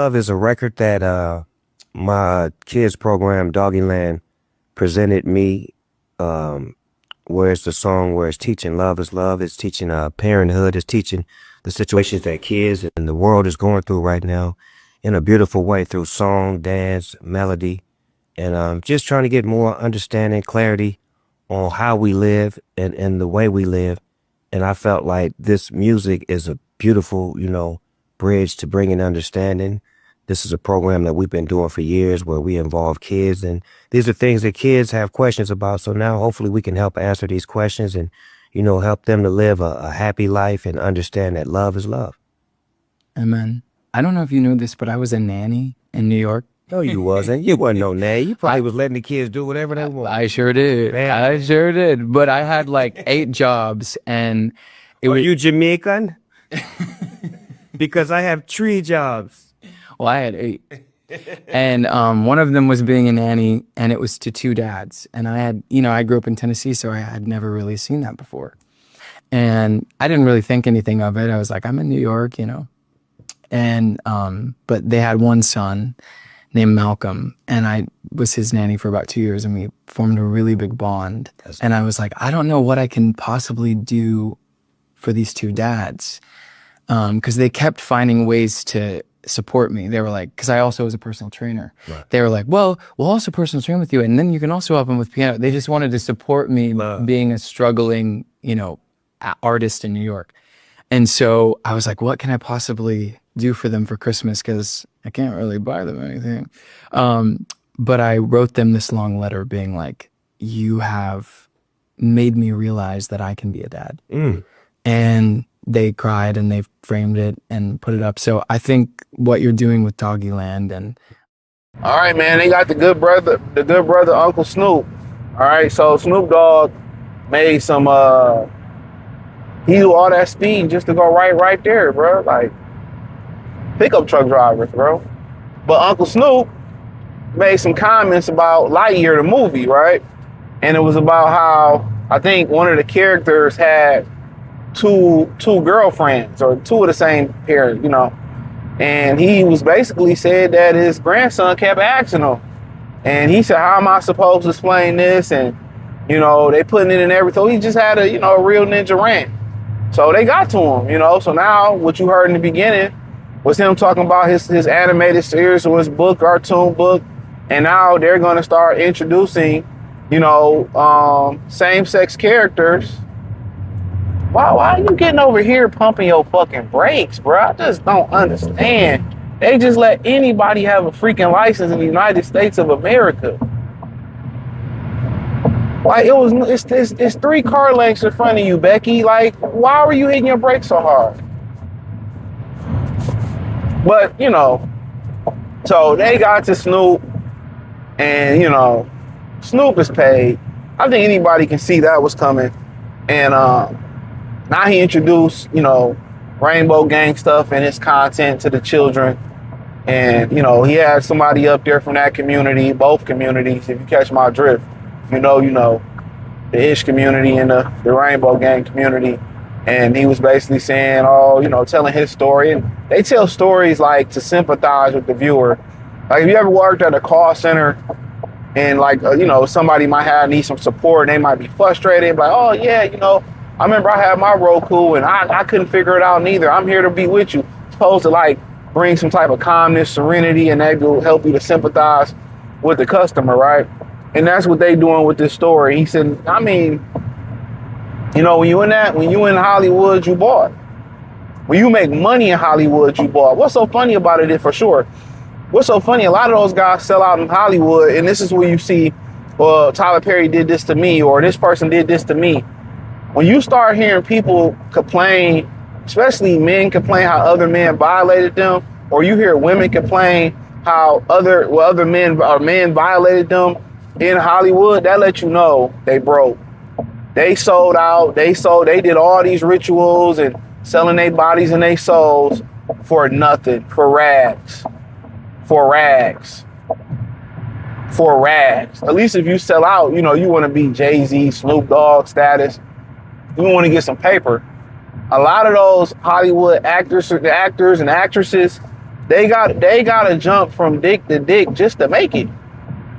Love is a record that my kids program, Doggyland, presented me. Where it's the song where it's teaching love is love. It's teaching parenthood. It's teaching the situations that kids and the world is going through right now in a beautiful way through song, dance, melody, and just trying to get more understanding, clarity on how we live and the way we live. And I felt like this music is a beautiful, bridge to bringing understanding. This is a program that we've been doing for years where we involve kids, and these are things that kids have questions about. So now hopefully we can help answer these questions and, help them to live a happy life and understand that love is love. Amen. I don't know if you knew this, but I was a nanny in New York. No, you wasn't. You wasn't no nanny. You probably was letting the kids do whatever they want. I sure did. Man. I sure did. But I had like 8 jobs, and Are you Jamaican? Because I have 3 jobs. Well, I had 8. And one of them was being a nanny, and it was to 2 dads. And I grew up in Tennessee, so I had never really seen that before. And I didn't really think anything of it. I was like, I'm in New York, And, but they had one son named Malcolm, and I was his nanny for about 2 years, and we formed a really big bond. And I was like, I don't know what I can possibly do for these 2 dads. Because they kept finding ways to support me. They were like, because I also was a personal trainer. Right. They were like, well, we'll also personal train with you, and then you can also help them with piano. They just wanted to support me being a struggling, artist in New York. And so I was like, what can I possibly do for them for Christmas? Because I can't really buy them anything. But I wrote them this long letter being like, you have made me realize that I can be a dad. And they cried, and they framed it and put it up. So I think what you're doing with Doggyland and... All right, man, they got the good brother Uncle Snoop. All right, so Snoop Dogg made some, he do all that speed just to go right there, bro. Like, pickup truck drivers, bro. But Uncle Snoop made some comments about Lightyear, the movie, right? And it was about how, I think one of the characters had two girlfriends, or 2 of the same pair, and he was basically said that his grandson kept asking him, and he said, how am I supposed to explain this? And they putting it in everything. So he just had a real ninja rant. So they got to him, so now what you heard in the beginning was him talking about his animated series or his book, cartoon book, and now they're going to start introducing same-sex characters. Why are you getting over here pumping your fucking brakes, bro? I just don't understand. They just let anybody have a freaking license in the United States of America. Like, it's 3 car lengths in front of you, Becky. Like, why were you hitting your brakes so hard? But, so they got to Snoop, and, Snoop is paid. I think anybody can see that was coming. And, now he introduced, Rainbow Gang stuff and his content to the children. And, he had somebody up there from that community, both communities, if you catch my drift. The Ish community and the Rainbow Gang community. And he was basically saying, telling his story. And they tell stories like to sympathize with the viewer. Like, if you ever worked at a call center and somebody might need some support and they might be frustrated, like, oh yeah, I remember I had my Roku and I couldn't figure it out neither. I'm here to be with you. Supposed to bring some type of calmness, serenity, and that will help you to sympathize with the customer, right? And that's what they doing with this story. He said, when you in Hollywood, you bought. When you make money in Hollywood, you bought. What's so funny about it is, for sure, what's so funny, a lot of those guys sell out in Hollywood, and this is where you see, well, Tyler Perry did this to me, or this person did this to me. When you start hearing people complain, especially men complain how other men violated them, or you hear women complain how other men or men violated them in Hollywood, that lets you know they broke. They sold out. They did all these rituals and selling their bodies and their souls for nothing, for rags. At least if you sell out, you want to be Jay-Z, Snoop Dogg status. You want to get some paper. A lot of those Hollywood actors and actresses, They gotta jump from dick to dick just to make it.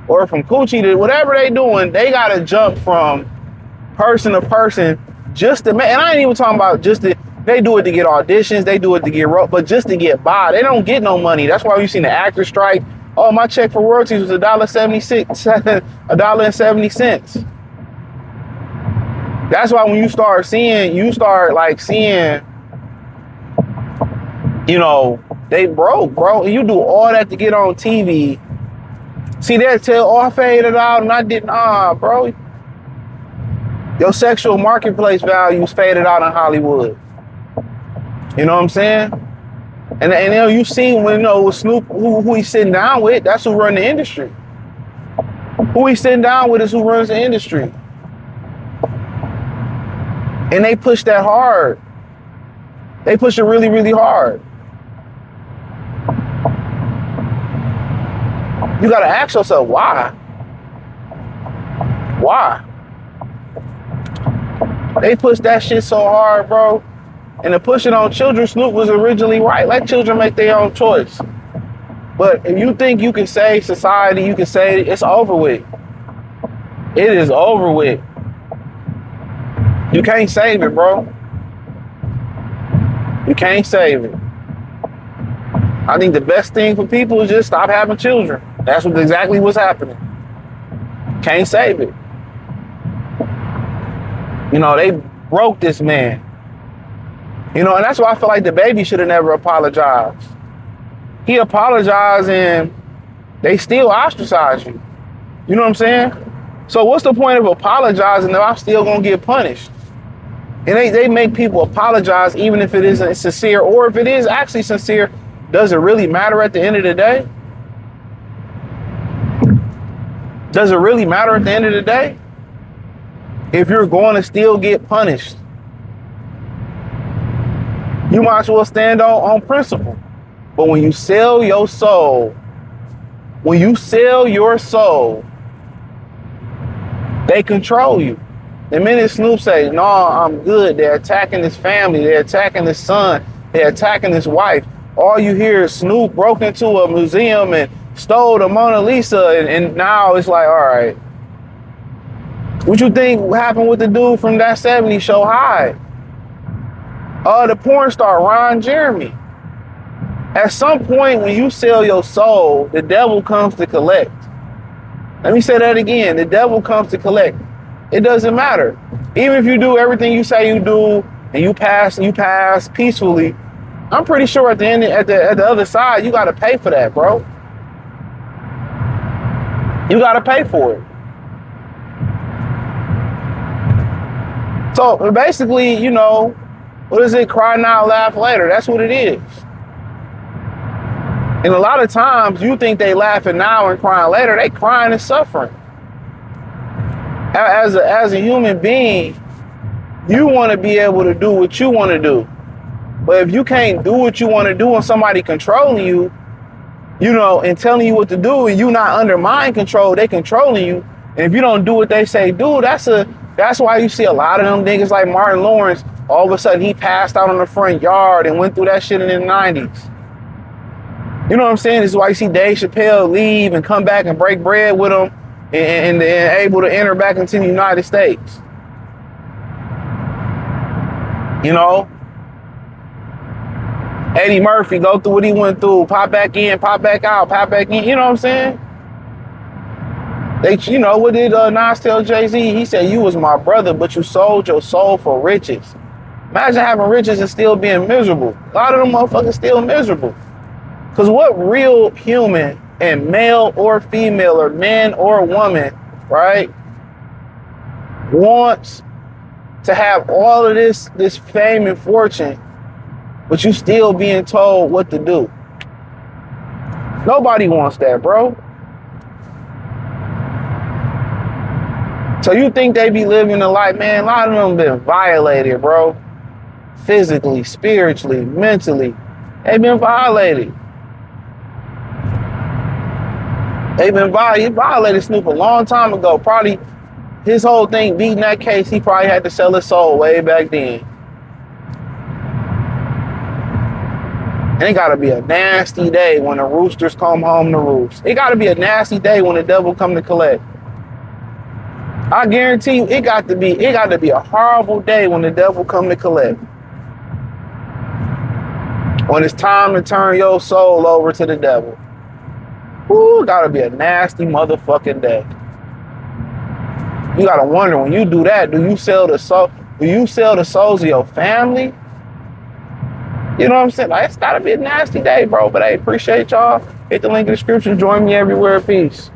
Or from coochie to whatever they doing, they gotta jump from person to person just to make, and I ain't even talking about just to, they do it to get auditions, they do it to get but just to get by. They don't get no money. That's why you seen the actor strike. Oh, my check for royalties was $1.76, $1.70. That's why when you start seeing, you know, they broke, bro. And you do all that to get on TV. See, they'll tell, oh, I faded out and I didn't, bro. Your sexual marketplace values faded out in Hollywood. You know what I'm saying? And then you see when, you know, with Snoop, who he's sitting down with, that's who run the industry. Who he's sitting down with is who runs the industry. And they push that hard. They push it really, really hard. You gotta ask yourself, why? Why? They push that shit so hard, bro. And to push it on children, Snoop was originally right. Let children make their own choice. But if you think you can save society, you can say it's over with. It is over with. You can't save it, bro. You can't save it. I think the best thing for people is just stop having children. That's exactly what's happening. Can't save it. You know, they broke this man. You know, and that's why I feel like the baby should have never apologized. He apologized and they still ostracize you. You know what I'm saying? So what's the point of apologizing if I'm still gonna get punished? And they make people apologize even if it isn't sincere, or if it is actually sincere, does it really matter at the end of the day? Does it really matter at the end of the day? If you're going to still get punished, you might as well stand on principle. But when you sell your soul, they control you. The minute Snoop say, no, I'm good, they're attacking his family, they're attacking his son, they're attacking his wife. All you hear is Snoop broke into a museum and stole the Mona Lisa, and now it's like, all right. What you think happened with the dude from that 70s show, High? The porn star, Ron Jeremy. At some point, when you sell your soul, the devil comes to collect. Let me say that again. The devil comes to collect. It doesn't matter. Even if you do everything you say you do and you pass peacefully, I'm pretty sure at the end, at the other side, you got to pay for that, bro. You got to pay for it. So basically, you know, what is it? Cry now, laugh later. That's what it is. And a lot of times you think they laughing now and crying later. They crying and suffering. As a human being, you want to be able to do what you want to do. But if you can't do what you want to do and somebody controlling you, you know, and telling you what to do, and you not under mind control, they controlling you. And if you don't do what they say do, that's why you see a lot of them niggas like Martin Lawrence, all of a sudden he passed out on the front yard and went through that shit in the 90s. You know what I'm saying? This is why you see Dave Chappelle leave and come back and break bread with him and able to enter back into the United States. You know? Eddie Murphy go through what he went through, pop back in, pop back out, pop back in. You know what I'm saying? You know, what did Nas tell Jay-Z? He said, you was my brother, but you sold your soul for riches. Imagine having riches and still being miserable. A lot of them motherfuckers still miserable. Because what real human, and male or female or man or woman, right, wants to have all of this fame and fortune, but you still being told what to do? Nobody wants that, bro. So you think they be living a life, man? A lot of them been violated, bro. Physically, spiritually, mentally. They've been violated. They've been violated. He violated Snoop a long time ago. Probably his whole thing beating that case, he probably had to sell his soul way back then. And it gotta be a nasty day when the roosters come home to roost. It gotta be a nasty day when the devil come to collect. I guarantee you, it got to be a horrible day when the devil come to collect. When it's time to turn your soul over to the devil. Ooh, gotta be a nasty motherfucking day. You gotta wonder, when you do that, do you sell the souls of your family? You know what I'm saying? Like, it's gotta be a nasty day, bro. But hey, appreciate y'all. Hit the link in the description. Join me everywhere. Peace.